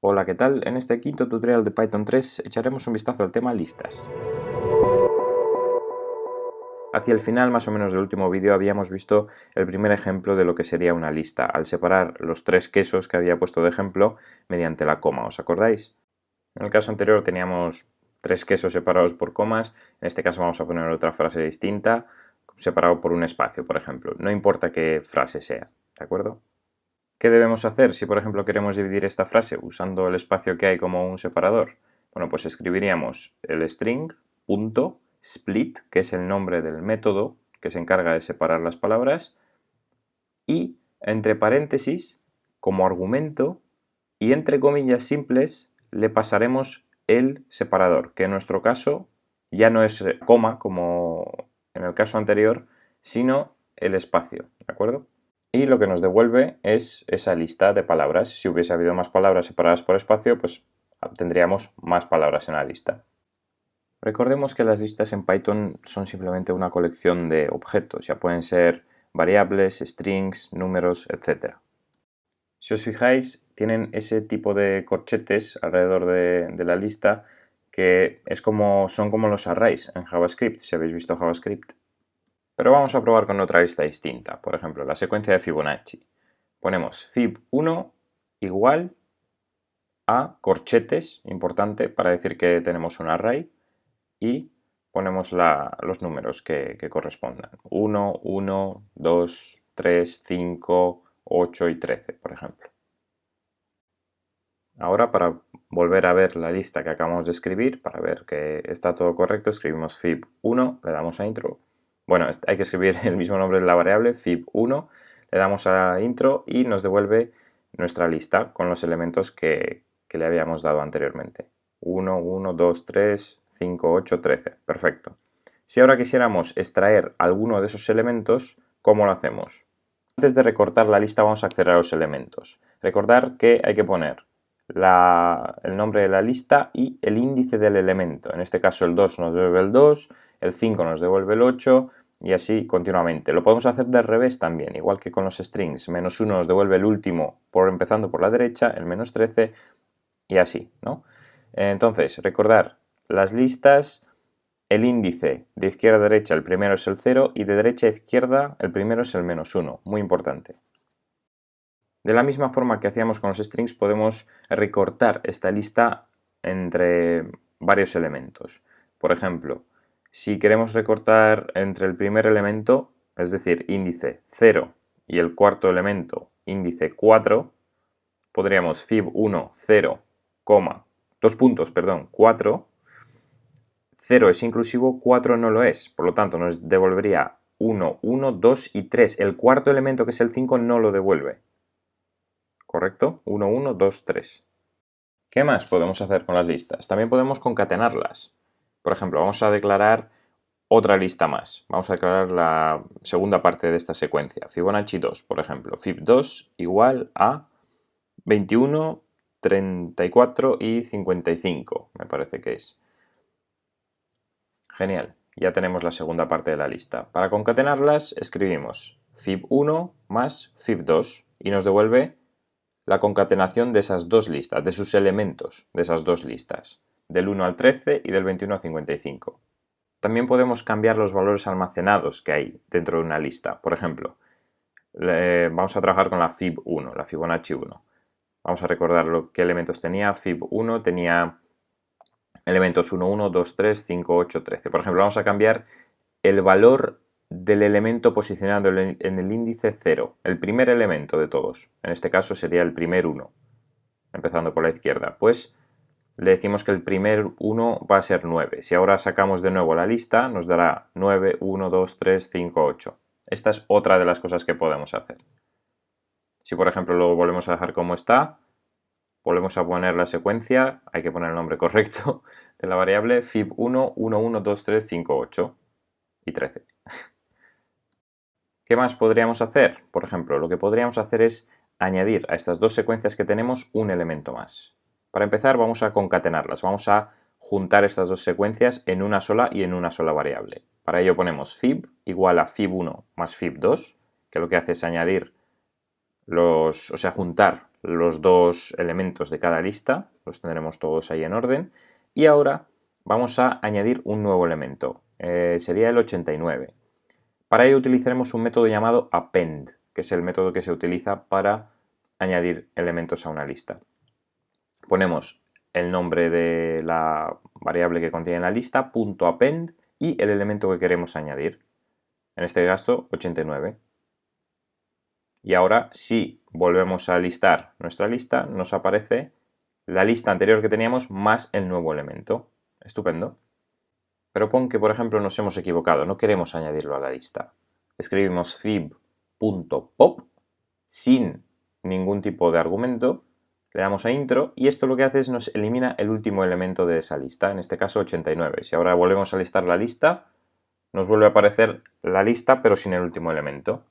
Hola, ¿qué tal? En este quinto tutorial de Python 3 echaremos un vistazo al tema listas. Hacia el final más o menos del último vídeo habíamos visto el primer ejemplo de lo que sería una lista, al separar los tres quesos que había puesto de ejemplo mediante la coma, ¿os acordáis? En el caso anterior teníamos tres quesos separados por comas, en este caso vamos a poner otra frase distinta, separado por un espacio, por ejemplo. No importa qué frase sea, ¿de acuerdo? ¿Qué debemos hacer si, por ejemplo, queremos dividir esta frase usando el espacio que hay como un separador? Bueno, pues escribiríamos el string.split, que es el nombre del método que se encarga de separar las palabras, y entre paréntesis, como argumento, y entre comillas simples, le pasaremos el separador, que en nuestro caso ya no es coma, como en el caso anterior, sino el espacio, ¿de acuerdo? Y lo que nos devuelve es esa lista de palabras. Si hubiese habido más palabras separadas por espacio, pues tendríamos más palabras en la lista. Recordemos que las listas en Python son simplemente una colección de objetos, ya pueden ser variables, strings, números, etc. Si os fijáis, tienen ese tipo de corchetes alrededor de la lista que son como los arrays en JavaScript, si habéis visto JavaScript. Pero vamos a probar con otra lista distinta, por ejemplo, la secuencia de Fibonacci. Ponemos fib1 igual a corchetes, importante para decir que tenemos un array, y ponemos los números que correspondan. 1, 1, 2, 3, 5, 8 y 13, por ejemplo. Ahora, para volver a ver la lista que acabamos de escribir, para ver que está todo correcto, escribimos fib1, le damos a intro. Bueno, hay que escribir el mismo nombre de la variable, fib1, le damos a intro y nos devuelve nuestra lista con los elementos que le habíamos dado anteriormente. 1, 1, 2, 3, 5, 8, 13. Perfecto. Si ahora quisiéramos extraer alguno de esos elementos, ¿cómo lo hacemos? Antes de recortar la lista vamos a acceder a los elementos. Recordar que hay que poner el nombre de la lista y el índice del elemento. En este caso el 2 nos devuelve el 2, el 5 nos devuelve el 8 y así continuamente. Lo podemos hacer de revés también, igual que con los strings. Menos 1 nos devuelve el último empezando por la derecha, el menos 13 y así, ¿no? Entonces, recordar las listas, el índice de izquierda a derecha el primero es el 0 y de derecha a izquierda el primero es el menos 1, muy importante. De la misma forma que hacíamos con los strings, podemos recortar esta lista entre varios elementos. Por ejemplo, si queremos recortar entre el primer elemento, es decir, índice 0, y el cuarto elemento, índice 4, podríamos fib1, 0, 2 puntos, perdón, 4. 0 es inclusivo, 4 no lo es, por lo tanto nos devolvería 1, 1, 2 y 3. El cuarto elemento, que es el 5, no lo devuelve. ¿Correcto? 1, 1, 2, 3. ¿Qué más podemos hacer con las listas? También podemos concatenarlas. Por ejemplo, vamos a declarar otra lista más. Vamos a declarar la segunda parte de esta secuencia. Fibonacci 2, por ejemplo. Fib2 igual a 21, 34 y 55, me parece que es. Genial, ya tenemos la segunda parte de la lista. Para concatenarlas escribimos fib1 más fib2 y nos devuelve la concatenación de esas dos listas, de sus elementos de esas dos listas, del 1 al 13 y del 21 al 55. También podemos cambiar los valores almacenados que hay dentro de una lista. Por ejemplo, vamos a trabajar con la fib1, la Fibonacci 1. Vamos a recordar qué elementos tenía. Fib1 tenía elementos 1, 1, 2, 3, 5, 8, 13. Por ejemplo, vamos a cambiar el valor del elemento posicionado en el índice 0, el primer elemento de todos. En este caso sería el primer 1, empezando por la izquierda. Pues le decimos que el primer 1 va a ser 9. Si ahora sacamos de nuevo la lista, nos dará 9, 1, 2, 3, 5, 8. Esta es otra de las cosas que podemos hacer. Si por ejemplo lo volvemos a dejar como está, volvemos a poner la secuencia, hay que poner el nombre correcto de la variable fib1, 1, 1, 2, 3, 5, 8 y 13. ¿Qué más podríamos hacer? Por ejemplo, lo que podríamos hacer es añadir a estas dos secuencias que tenemos un elemento más. Para empezar vamos a concatenarlas, vamos a juntar estas dos secuencias en una sola y en una sola variable. Para ello ponemos fib igual a fib1 más fib2, que lo que hace es añadir juntar los dos elementos de cada lista, los tendremos todos ahí en orden, y ahora vamos a añadir un nuevo elemento, sería el 89. Para ello utilizaremos un método llamado append, que es el método que se utiliza para añadir elementos a una lista. Ponemos el nombre de la variable que contiene la lista, .append, y el elemento que queremos añadir, en este caso 89. Y ahora, si volvemos a listar nuestra lista, nos aparece la lista anterior que teníamos más el nuevo elemento. Estupendo. Pero pon que, por ejemplo, nos hemos equivocado, no queremos añadirlo a la lista. Escribimos fib.pop sin ningún tipo de argumento, le damos a intro y esto lo que hace es nos elimina el último elemento de esa lista, en este caso 89. Si ahora volvemos a listar la lista, nos vuelve a aparecer la lista pero sin el último elemento.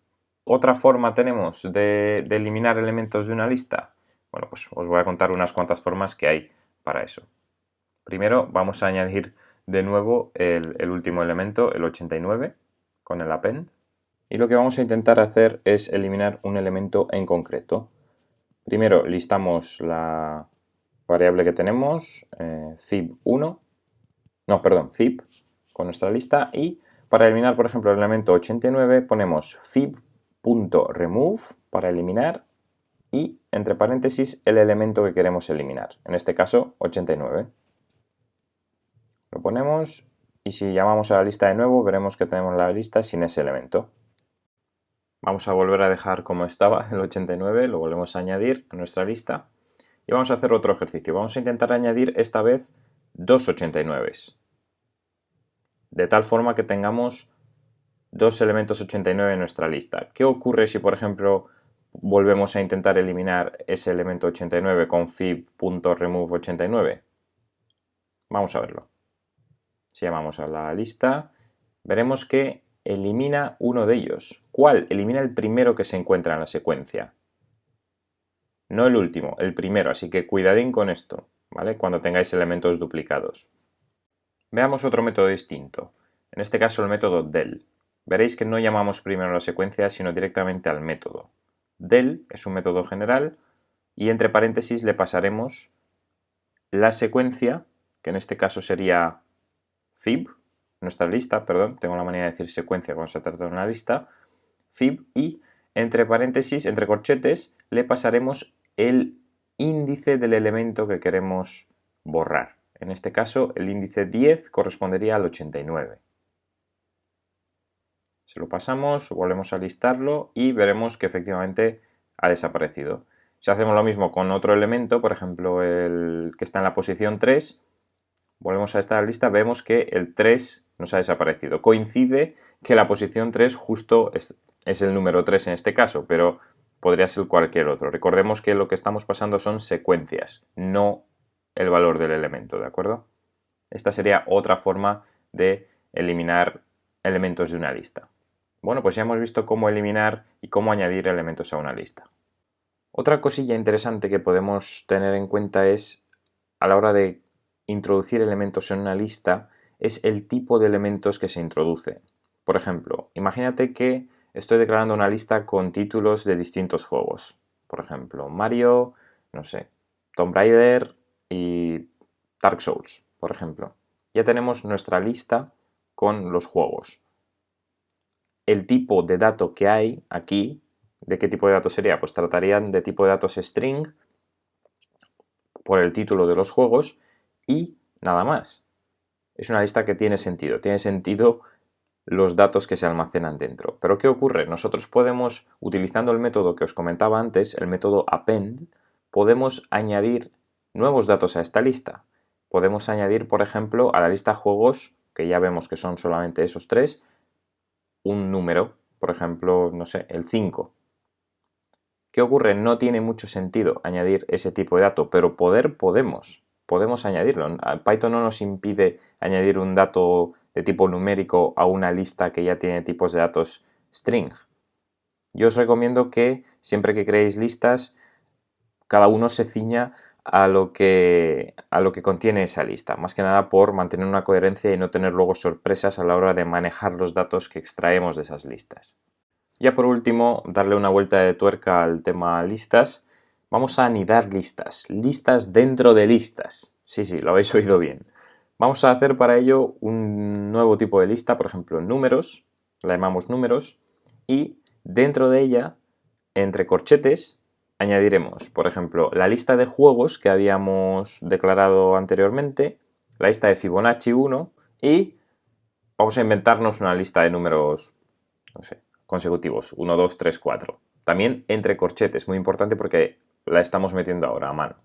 Otra forma tenemos de eliminar elementos de una lista. Bueno, pues os voy a contar unas cuantas formas que hay para eso. Primero vamos a añadir de nuevo el último elemento, el 89, con el append. Y lo que vamos a intentar hacer es eliminar un elemento en concreto. Primero listamos la variable que tenemos, fib1, fib, con nuestra lista, y para eliminar, por ejemplo, el elemento 89 ponemos fib.remove para eliminar y, entre paréntesis, el elemento que queremos eliminar, en este caso 89. Lo ponemos y si llamamos a la lista de nuevo veremos que tenemos la lista sin ese elemento. Vamos a volver a dejar como estaba el 89, lo volvemos a añadir a nuestra lista y vamos a hacer otro ejercicio. Vamos a intentar añadir esta vez dos 89, de tal forma que tengamos dos elementos 89 en nuestra lista. ¿Qué ocurre si, por ejemplo, volvemos a intentar eliminar ese elemento 89 con fib.remove89? Vamos a verlo. Si llamamos a la lista, veremos que elimina uno de ellos. ¿Cuál? Elimina el primero que se encuentra en la secuencia. No el último, el primero, así que cuidadín con esto, ¿vale? Cuando tengáis elementos duplicados. Veamos otro método distinto, en este caso el método del. Veréis que no llamamos primero a la secuencia, sino directamente al método. Del es un método general y entre paréntesis le pasaremos la secuencia, que en este caso sería fib, nuestra lista, perdón, tengo la manía de decir secuencia cuando se trata de una lista, fib, y entre paréntesis, entre corchetes, le pasaremos el índice del elemento que queremos borrar. En este caso, el índice 10 correspondería al 89. Se lo pasamos, volvemos a listarlo y veremos que efectivamente ha desaparecido. Si hacemos lo mismo con otro elemento, por ejemplo, el que está en la posición 3, volvemos a esta lista, vemos que el 3 nos ha desaparecido. Coincide que la posición 3 justo es el número 3 en este caso, pero podría ser cualquier otro. Recordemos que lo que estamos pasando son secuencias, no el valor del elemento, ¿de acuerdo? Esta sería otra forma de eliminar elementos de una lista. Bueno, pues ya hemos visto cómo eliminar y cómo añadir elementos a una lista. Otra cosilla interesante que podemos tener en cuenta es, a la hora de introducir elementos en una lista, es el tipo de elementos que se introduce. Por ejemplo, imagínate que estoy declarando una lista con títulos de distintos juegos. Por ejemplo, Mario, no sé, Tomb Raider y Dark Souls, por ejemplo. Ya tenemos nuestra lista con los juegos. El tipo de dato que hay aquí, ¿de qué tipo de datos sería? Pues tratarían de tipo de datos string por el título de los juegos y nada más. Es una lista que tiene sentido los datos que se almacenan dentro. Pero ¿qué ocurre? Nosotros podemos, utilizando el método que os comentaba antes, el método append, podemos añadir nuevos datos a esta lista. Podemos añadir, por ejemplo, a la lista juegos, que ya vemos que son solamente esos tres, un número, por ejemplo, no sé, el 5. ¿Qué ocurre? No tiene mucho sentido añadir ese tipo de dato, pero podemos añadirlo. Python no nos impide añadir un dato de tipo numérico a una lista que ya tiene tipos de datos string. Yo os recomiendo que siempre que creéis listas, cada uno se ciña a lo que contiene esa lista, más que nada por mantener una coherencia y no tener luego sorpresas a la hora de manejar los datos que extraemos de esas listas. Ya por último, darle una vuelta de tuerca al tema listas, Vamos a anidar listas, listas dentro de listas. Sí, sí, lo habéis oído bien. Vamos a hacer para ello un nuevo tipo de lista, por ejemplo, números, la llamamos números, y dentro de ella, entre corchetes, añadiremos, por ejemplo, la lista de juegos que habíamos declarado anteriormente, la lista de Fibonacci 1 y vamos a inventarnos una lista de números, no sé, consecutivos, 1, 2, 3, 4. También entre corchetes, muy importante porque la estamos metiendo ahora a mano.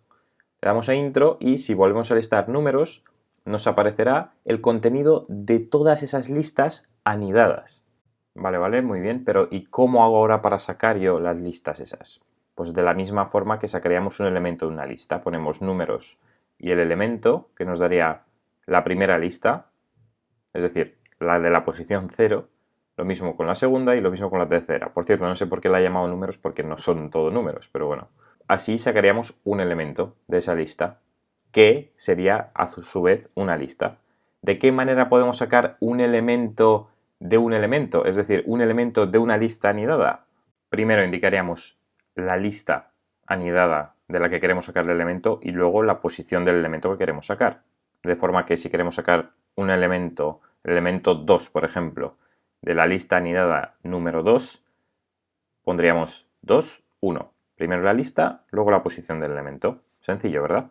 Le damos a intro y si volvemos a listar números, nos aparecerá el contenido de todas esas listas anidadas. Vale, muy bien, pero ¿y cómo hago ahora para sacar yo las listas esas? Pues de la misma forma que sacaríamos un elemento de una lista. Ponemos números y el elemento que nos daría la primera lista, es decir, la de la posición 0, lo mismo con la segunda y lo mismo con la tercera. Por cierto, no sé por qué la he llamado números porque no son todo números, pero bueno. Así sacaríamos un elemento de esa lista, que sería a su vez una lista. ¿De qué manera podemos sacar un elemento de un elemento? Es decir, un elemento de una lista anidada. Primero indicaríamos la lista anidada de la que queremos sacar el elemento y luego la posición del elemento que queremos sacar. De forma que si queremos sacar un elemento, el elemento 2, por ejemplo, de la lista anidada número 2, pondríamos 2, 1. Primero la lista, luego la posición del elemento. Sencillo, ¿verdad?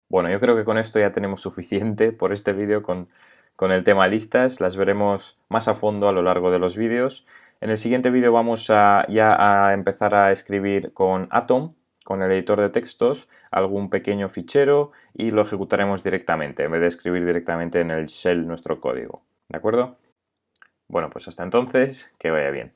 Bueno, yo creo que con esto ya tenemos suficiente por este vídeo con el tema listas. Las veremos más a fondo a lo largo de los vídeos. En el siguiente vídeo vamos ya a empezar a escribir con Atom, con el editor de textos, algún pequeño fichero y lo ejecutaremos directamente, en vez de escribir directamente en el shell nuestro código. ¿De acuerdo? Bueno, pues hasta entonces, que vaya bien.